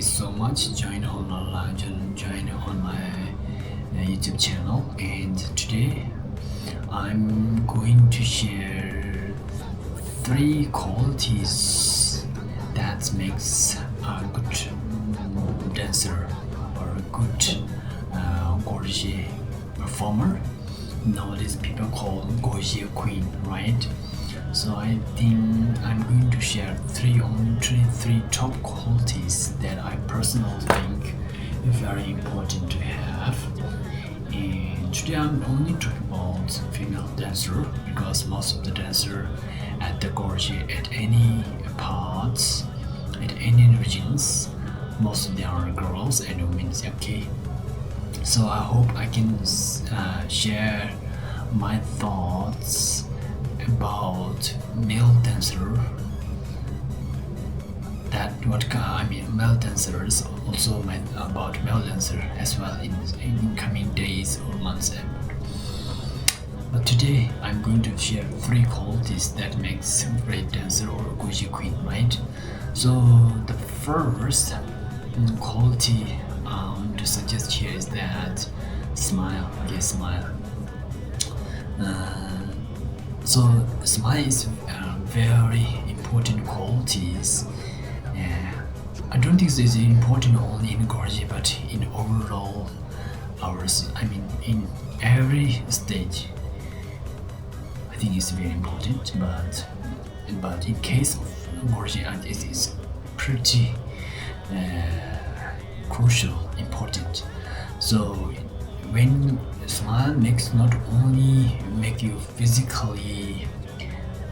you so much. Join on my YouTube channel, and today I'm going to share three qualities that makes a good dancer or a good Gorshey performer. Nowadays people call Gorshey queen, right? So I think I'm going to share three top qualities that I personally think is very important to have. And today I'm only talking about female dancer because most of the dancer at the Gorshey, at any parts, at any regions, most of them are girls and women. Okay. So I hope I can share my thoughts about male dancer, male dancers, also about male dancer as well in coming days or months. But today I'm going to share three qualities that makes a great dancer or Gorshey queen, right? So the first quality to suggest here is that smile. Okay, smile. So smile is very important qualities. I don't think this is important only in Gorshey, but in overall in every stage. I think it's very important, but in case of Gorshey, it is pretty crucial, important. So when smile makes not only make you physically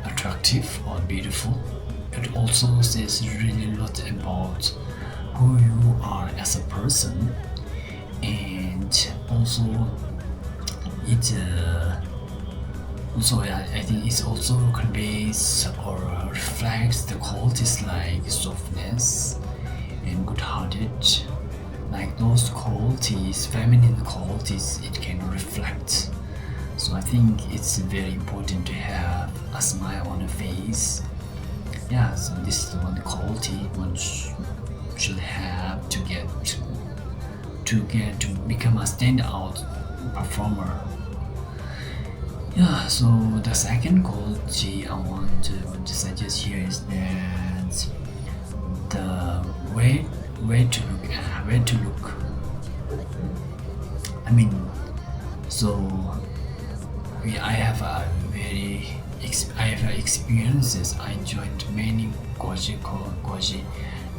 attractive or beautiful, it also says really a lot about who you are as a person, and also it I think it also conveys or reflects the qualities like softness and good-hearted. Like those qualities, feminine qualities, it can reflect. So I think it's very important to have a smile on the face. Yeah, so this is the one quality one should have to become a standout performer. Yeah, so the second quality I want to suggest here is that the way to look. I have experiences. I joined many Gorshey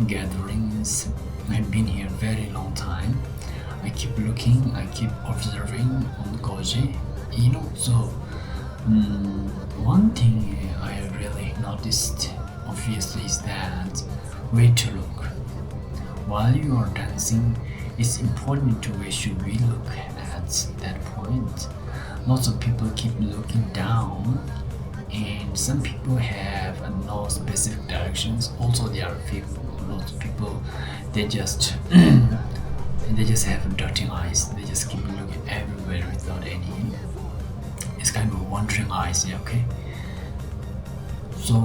gatherings. I've been here very long time. I keep looking, I keep observing on Gorshey. So one thing I really noticed obviously is that way to look. While you are dancing, it's important to where should we look at that point. Lots of people keep looking down, and some people have no specific directions. Also, there are lots of people they just have dirty eyes. They just keep looking everywhere without any. It's kind of wandering eyes. Yeah, okay. So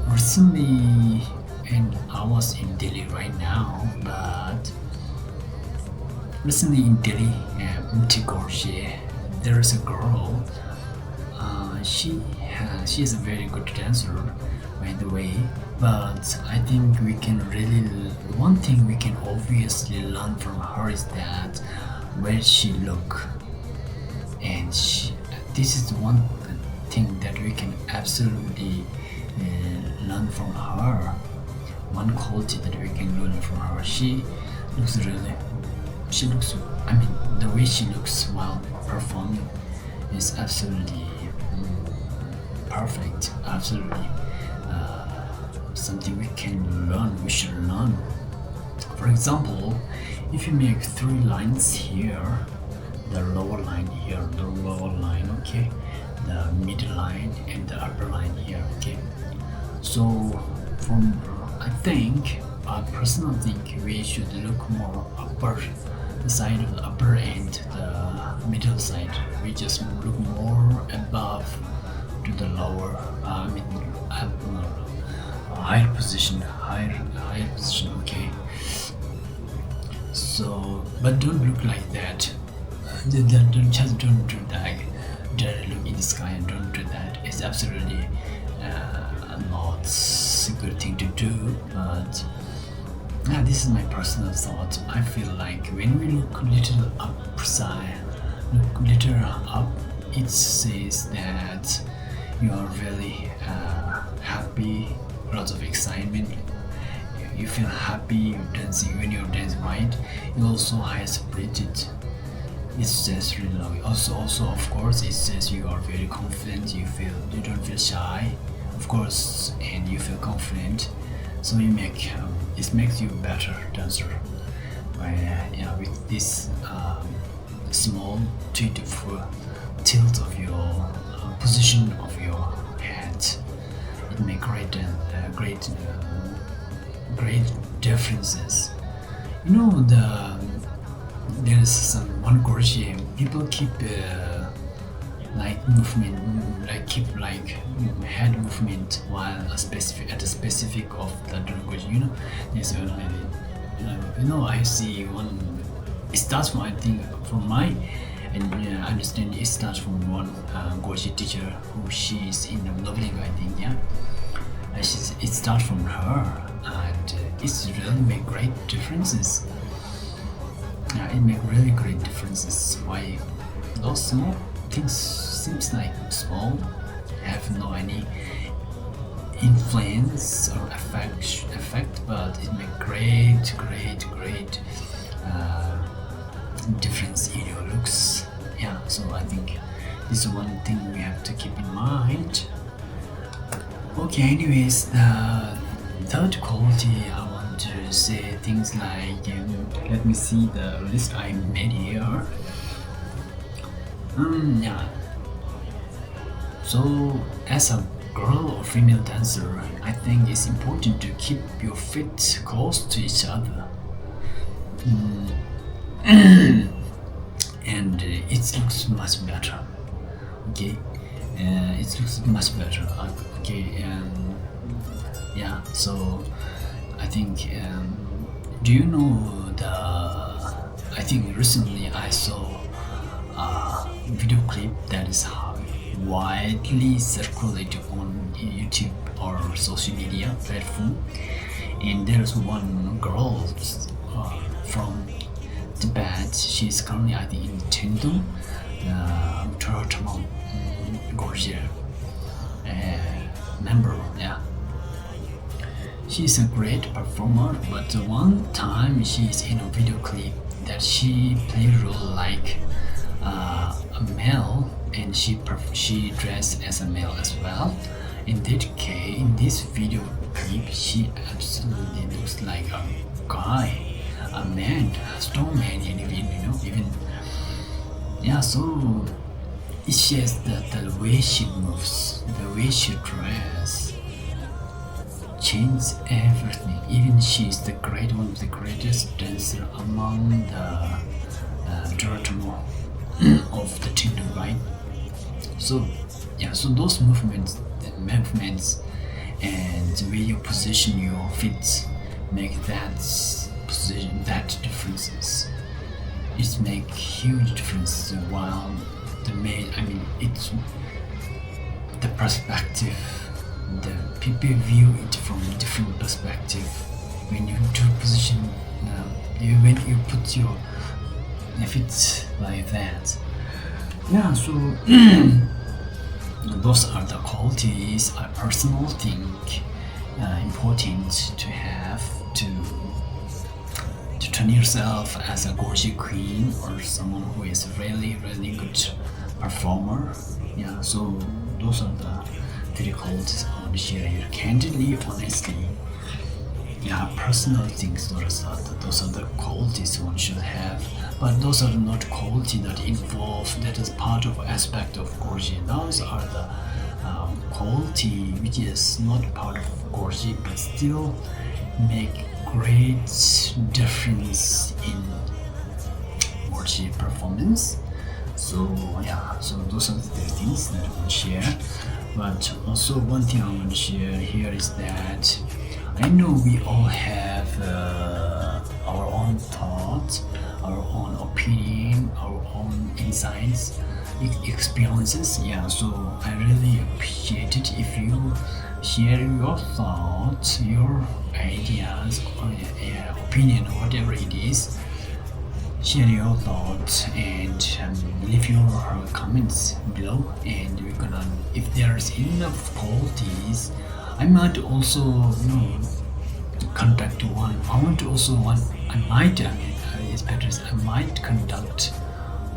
recently, and I was in Delhi right now, but recently in Delhi, Gorshey, there is a girl. She is a very good dancer, by the way. But I think one thing we can obviously learn from her is that where she look, and this is the one thing that we can absolutely learn from her. One quality that we can learn from her. The way she looks while performing is absolutely perfect. Absolutely something we should learn. For example, if you make three lines here, the lower line here, the lower line, okay, the middle line and the upper line here, okay. So I personally think we should look more upper, the side of the upper and the middle side. We just look more above to the lower, higher position, okay. but don't look like that. Don't do that. Don't look in the sky and don't do that. It's absolutely not a good thing to do. But yeah, this is my personal thought. I feel like when we look a little upside, look little up, it says that you are really happy, lots of excitement. You feel happy dancing when you're dancing right. You also high spirited. It says really lovely. Also, of course, it says you are very confident. You don't feel shy, of course, and you feel confident. So it makes you a better dancer. With this small tilt of your position of your head, it makes great differences. There is one Gorshey. People keep head movement while at a specific of the Gorshey. There's I see one. It starts from, I think, from my, and I understand it starts from one Gorshey teacher who she's in Loving, I think. Yeah, it starts from her, and it's really make great differences. Yeah, it make really great differences. Why those small things seems like small, have no any influence or effect, but it make great difference in your looks. Yeah, so I think this is one thing we have to keep in mind. Okay, anyways, the third quality I want to say things like, let me see the list I made here. Yeah. So as a girl or female dancer, I think it's important to keep your feet close to each other. And it looks much better. Okay, it looks much better. Okay, yeah. So I think, do you know I think recently I saw a video clip that is widely circulated on YouTube or social media platform, and there's one girl from Tibet. She's currently, I think, in Chengdu, Gorshey member. Yeah, she's a great performer, but one time she's in a video clip that she played a role like a male, and she dressed as a male as well. In this video clip, she absolutely looks like a guy, a man, a strong man, even. Yeah, so it shows that the way she moves, the way she dresses, changes everything. Even she's one of the greatest dancer among the Dorotmo of the Chengdu, right? So yeah, so those movements and the way you position your feet make that differences. It make huge difference. While it's the perspective, the people view it from a different perspective. When you do position, when you put your feet like that. Yeah, so those are the qualities I personally think important to have to turn yourself as a Gorshey queen or someone who is really good performer. Yeah, so those are the three qualities I want to share here. Candidly, honestly, yeah, personal things. Those are the qualities one should have. But those are not quality that is part of aspect of Gorshey. Those are the quality which is not part of Gorshey but still make great difference in Gorshey performance. So yeah, so those are the things that I want to share. But also one thing I want to share here is that I know we all have our own thoughts, our own opinion, our own insights, experiences. Yeah, so I really appreciate it if you share your thoughts, your ideas, or opinion, whatever it is. Share your thoughts and leave your comments below. And we're gonna, if there's enough qualities, I might also, conduct one. I want to also one. I might. I mean, it's better. I might conduct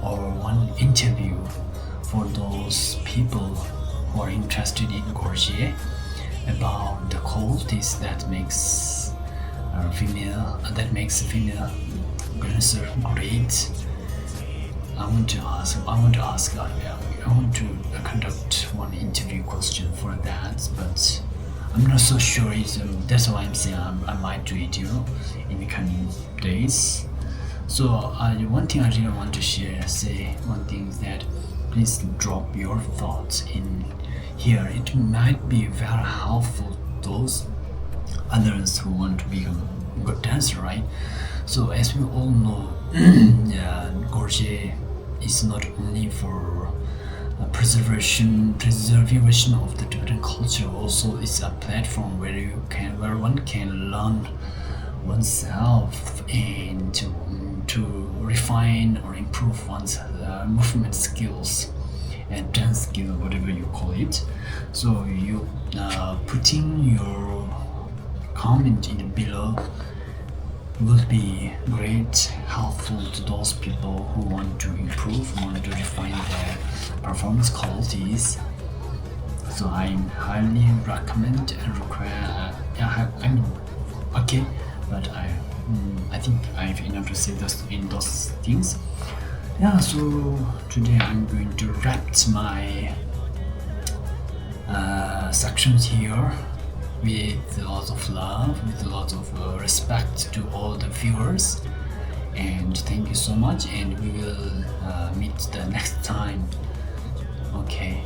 or one interview for those people who are interested in Gorshey about the qualities that makes female dancer great. I want to conduct one interview question for that, but I'm not so sure. That's why I'm saying I might do it, in the coming days. So one thing I really want to say one thing is that please drop your thoughts in here. It might be very helpful to those others who want to become a good dancer, right? So as we all know, Gorshey is not only for preservation of the Tibetan culture. Also, it's a platform where one can learn oneself and to refine or improve one's movement skills and dance skill, whatever you call it. So you putting your comment in below will be great helpful to those people who want to improve, who want to refine their performance qualities. So I highly recommend and require. Okay, but I think I have enough to say those things. Yeah, so today I'm going to wrap my sections here with a lot of love, with a lot of respect to all the viewers. And thank you so much, and we will meet the next time. Okay.